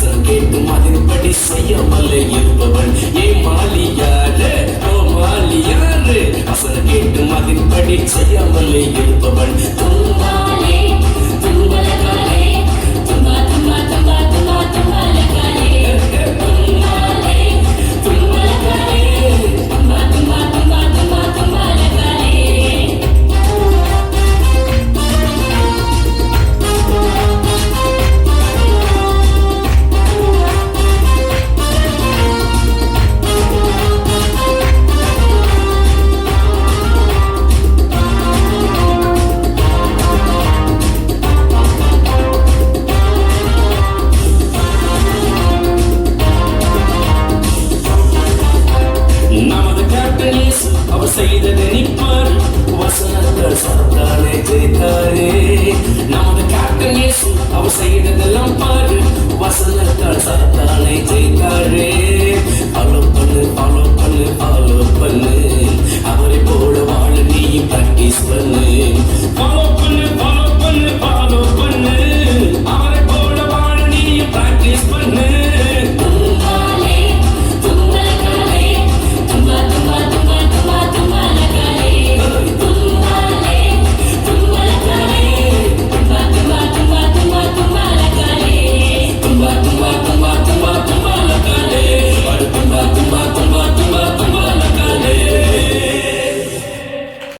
வசனம் கேட்டும் அதன்படி செய்யாமலே இருப்பவன் ஏமாலியாரு கோமாலியாரு வசனம் கேட்டும் அதன்படி செய்யாமலே இருப்பவன் தும்பாலே தும்பலகாலே தும்பா தும்பா தும்பா தும்பா தும்பலகாலே தும்பாலே தும்பலகாலே தும்பா தும்பா தும்பா தும்பா தும்பலகாலே. நமது கேப்டன் இயேசு அவர் செய்ததை நிற்பார் வசனங்கள் சாத்தானே ஜெயித்தாரே. நமது கேப்டன் இயேசு அவர் செய்ததெல்லாம் பாரு வசனத்தால் சாத்தானே ஜெயித்தாரே.